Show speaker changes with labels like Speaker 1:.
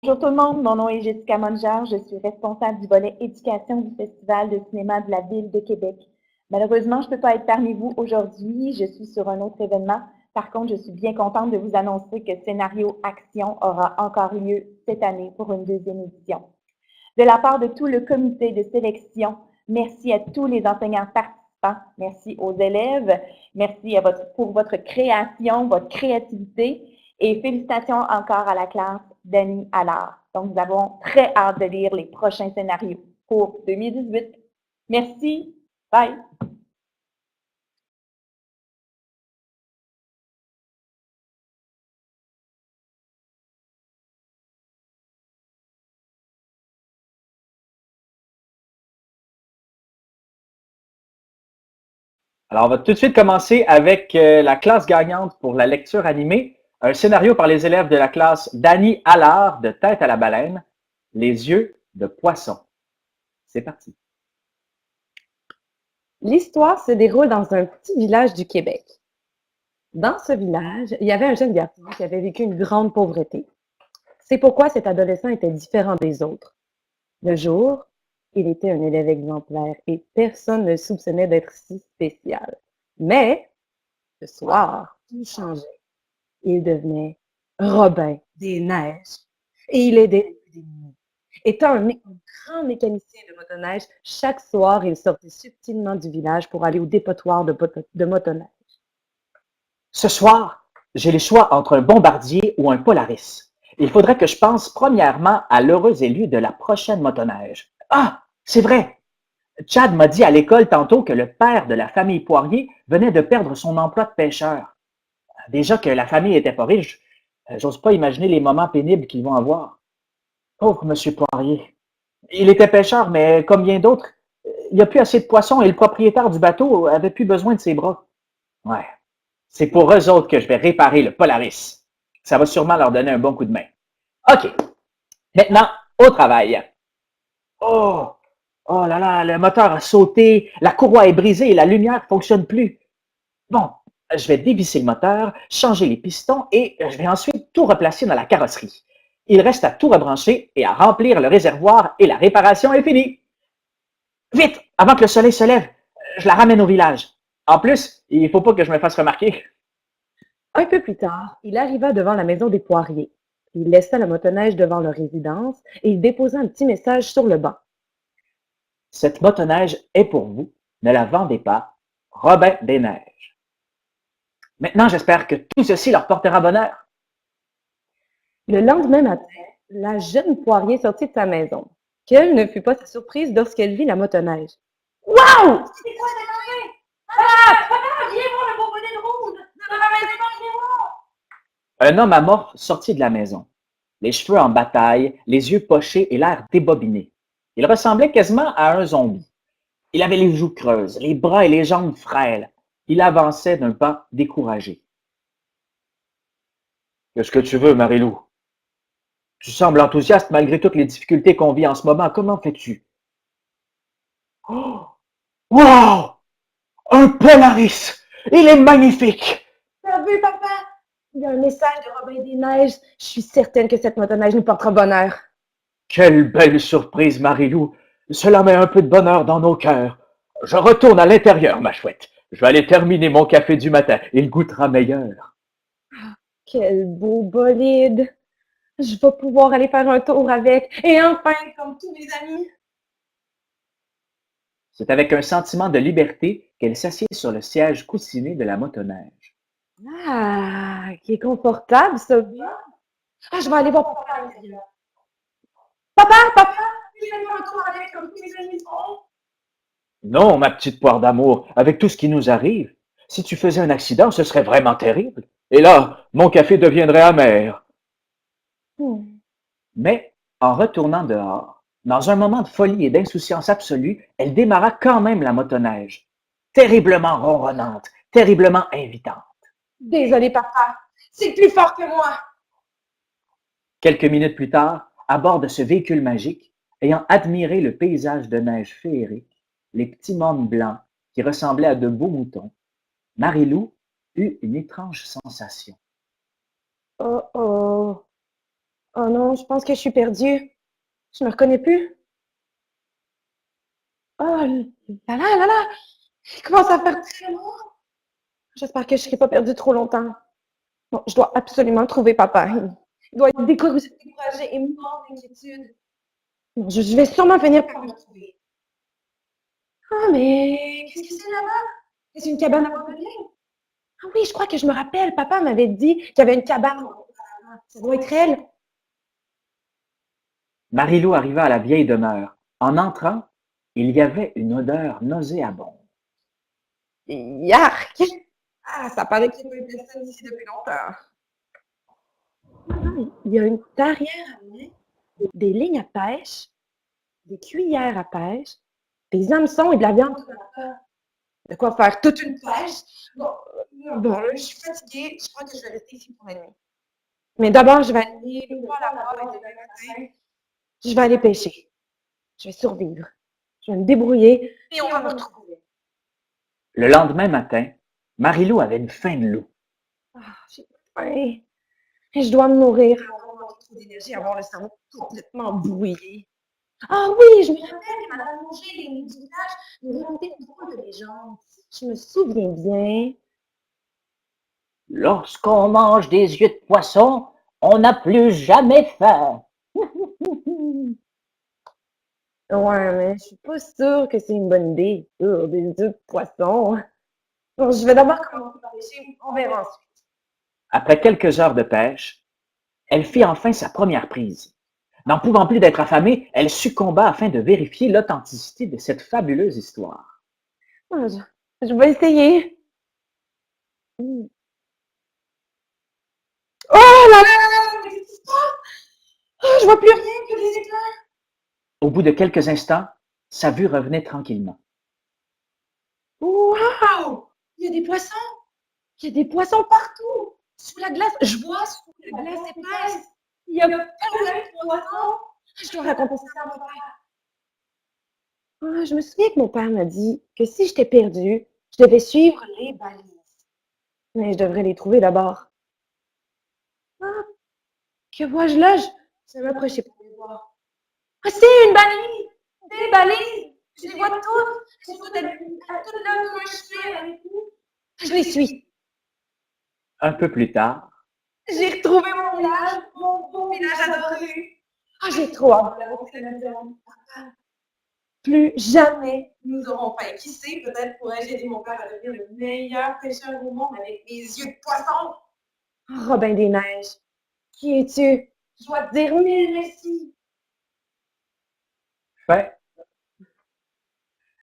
Speaker 1: Bonjour tout le monde, mon nom est Jessica Mongeard, je suis responsable du volet éducation du Festival de cinéma de la Ville de Québec. Malheureusement, je ne peux pas être parmi vous aujourd'hui, je suis sur un autre événement. Par contre, je suis bien contente de vous annoncer que Scénario Action aura encore lieu cette année pour une deuxième édition. De la part de tout le comité de sélection, merci à tous les enseignants participants, merci aux élèves, merci pour votre création, votre créativité et félicitations encore à la classe d'Annie Allard. Donc, nous avons très hâte de lire les prochains scénarios pour 2018. Merci. Bye.
Speaker 2: Alors, on va tout de suite commencer avec la classe gagnante pour la lecture animée. Un scénario par les élèves de la classe d'Annie Allard de Tête à la baleine, Les yeux de poisson. C'est parti.
Speaker 3: L'histoire se déroule dans un petit village du Québec. Dans ce village, il y avait un jeune garçon qui avait vécu une grande pauvreté. C'est pourquoi cet adolescent était différent des autres. Le jour, il était un élève exemplaire et personne ne le soupçonnait d'être si spécial. Mais, le soir, tout changeait. Il devenait Robin des Neiges et il aidait les plus démunis. Étant un grand mécanicien de motoneige, chaque soir, il sortait subtilement du village pour aller au dépotoir de motoneige.
Speaker 2: Ce soir, j'ai le choix entre un bombardier ou un Polaris. Il faudrait que je pense premièrement à l'heureux élu de la prochaine motoneige. Ah, c'est vrai! Chad m'a dit à l'école tantôt que le père de la famille Poirier venait de perdre son emploi de pêcheur. Déjà que la famille était pas riche, j'ose pas imaginer les moments pénibles qu'ils vont avoir. Pauvre monsieur Poirier. Il était pêcheur, mais comme bien d'autres, il n'y a plus assez de poissons et le propriétaire du bateau avait plus besoin de ses bras. Ouais. C'est pour eux autres que je vais réparer le Polaris. Ça va sûrement leur donner un bon coup de main. OK. Maintenant, au travail. Oh! Oh là là, le moteur a sauté, la courroie est brisée et la lumière ne fonctionne plus. Bon, je vais dévisser le moteur, changer les pistons et je vais ensuite tout replacer dans la carrosserie. Il reste à tout rebrancher et à remplir le réservoir et la réparation est finie. Vite, avant que le soleil se lève, je la ramène au village. En plus, il ne faut pas que je me fasse remarquer.
Speaker 3: Un peu plus tard, il arriva devant la maison des Poiriers. Il laissa le motoneige devant leur résidence et il déposa un petit message sur le banc.
Speaker 2: Cette motoneige est pour vous. Ne la vendez pas. Robin des Neiges. Maintenant, j'espère que tout ceci leur portera bonheur.
Speaker 3: Le lendemain matin, la jeune Poirier sortit de sa maison. Quelle ne fut pas sa surprise lorsqu'elle vit la motoneige. Wow!
Speaker 1: C'est quoi cette année? Papa, viens voir le beau bonnet de rouge! Viens voir!
Speaker 2: Un homme amorphe sortit de la maison, les cheveux en bataille, les yeux pochés et l'air débobiné. Il ressemblait quasiment à un zombie. Il avait les joues creuses, les bras et les jambes frêles. Il avançait d'un pas découragé. Qu'est-ce que tu veux, Marilou? Tu sembles enthousiaste malgré toutes les difficultés qu'on vit en ce moment. Comment fais-tu? Oh! Wow! Un Polaris! Il est magnifique!
Speaker 3: T'as vu, papa? Il y a un message de Robin des Neiges. Je suis certaine que cette motoneige nous portera bonheur.
Speaker 2: Quelle belle surprise, Marilou! Cela met un peu de bonheur dans nos cœurs. Je retourne à l'intérieur, ma chouette. Je vais aller terminer mon café du matin. Il goûtera meilleur.
Speaker 3: Quel beau bolide! Je vais pouvoir aller faire un tour avec et enfin comme tous mes amis.
Speaker 2: C'est avec un sentiment de liberté qu'elle s'assied sur le siège coussiné de la motoneige.
Speaker 3: Ah, qui est confortable, ça. Ah, je vais aller voir papa à l'intérieur. Papa, je vais aller faire un tour avec comme tous mes amis font.
Speaker 2: Non, ma petite poire d'amour, avec tout ce qui nous arrive, si tu faisais un accident, ce serait vraiment terrible. Et là, mon café deviendrait amer. Mais, en retournant dehors, dans un moment de folie et d'insouciance absolue, elle démarra quand même la motoneige. Terriblement ronronnante, terriblement invitante.
Speaker 3: Désolée, papa. C'est plus fort que moi.
Speaker 2: Quelques minutes plus tard, à bord de ce véhicule magique, ayant admiré le paysage de neige féerique, les petits mômes blancs qui ressemblaient à de beaux moutons, Marilou eut une étrange sensation.
Speaker 3: Oh oh. Oh non, je pense que je suis perdue. Je me reconnais plus. Oh là là là là! Il commence à faire très noir. J'espère que je ne serai pas perdue trop longtemps. Bon, je dois absolument trouver papa. Il doit être découragé et mort d'inquiétude. Bon, je vais sûrement finir par le trouver. Ah, mais qu'est-ce que c'est là-bas? C'est une cabane abandonnée? Ah oui, je crois que je me rappelle. Papa m'avait dit qu'il y avait une cabane. Ça doit être elle.
Speaker 2: Marie-Lou arriva à la vieille demeure. En entrant, il y avait une odeur nauséabonde.
Speaker 3: Yark! Ah, ça paraît qu'il n'y a pas eu personne ici depuis longtemps. Ah, il y a une tarière à main, des lignes à pêche, des cuillères à pêche, des hameçons et de la viande tout à l'heure. De quoi faire toute une pêche? Bon, là, je suis fatiguée. Je crois que je vais rester ici pour la nuit. Mais d'abord, je vais aller voir la mort et demain matin, je vais aller pêcher. Je vais survivre. Je vais me débrouiller et on va me retrouver.
Speaker 2: Le lendemain matin, Marie-Lou avait une faim de loup.
Speaker 3: Ah, j'ai faim. Et je dois me nourrir avant d'avoir trop d'énergie, avoir le cerveau complètement bouillé. Ah oui, je me rappelle que Madame Manger, les nuits du village, nous racontait une drôle de légende. Je me souviens bien.
Speaker 2: Lorsqu'on mange des yeux de poisson, on n'a plus jamais faim.
Speaker 3: Ouais, mais je suis pas sûre que c'est une bonne idée. Des œufs de poisson. Bon, je vais d'abord commencer par pêcher, on verra ensuite.
Speaker 2: Après quelques heures de pêche, elle fit enfin sa première prise. N'en pouvant plus d'être affamée, elle succomba afin de vérifier l'authenticité de cette fabuleuse histoire.
Speaker 3: Ah, je vais essayer. Oh là là là là! Qu'est-ce qui se passe? Ah, je vois plus rien que des éclairs.
Speaker 2: Au bout de quelques instants, sa vue revenait tranquillement.
Speaker 3: Waouh! Il y a des poissons! Il y a des poissons partout! Sous la glace, je vois sous la glace épaisse. Il y a plein de poissons. Je dois raconter ça à mon père. Ah, je me souviens que mon père m'a dit que si j'étais perdue, je devais suivre les balises. Mais je devrais les trouver d'abord. Ah, que vois-je là? Je vais m'approcher pour les voir. Ah, c'est une balise! Des balises! Je les vois toutes! Elles sont toutes là comme un chien avec nous. Je les suis.
Speaker 2: Un peu plus tard,
Speaker 3: J'ai retrouvé mon village, mon beau village adoré. Ah, j'ai trop hâte de la retrouver la maison. Plus jamais nous aurons faim. Qui sait, peut-être pourrais-je aider mon père à devenir le meilleur pêcheur au monde avec mes yeux de poisson. Oh, Robin des Neiges, qui es-tu? Je dois te dire mille merci.
Speaker 2: fin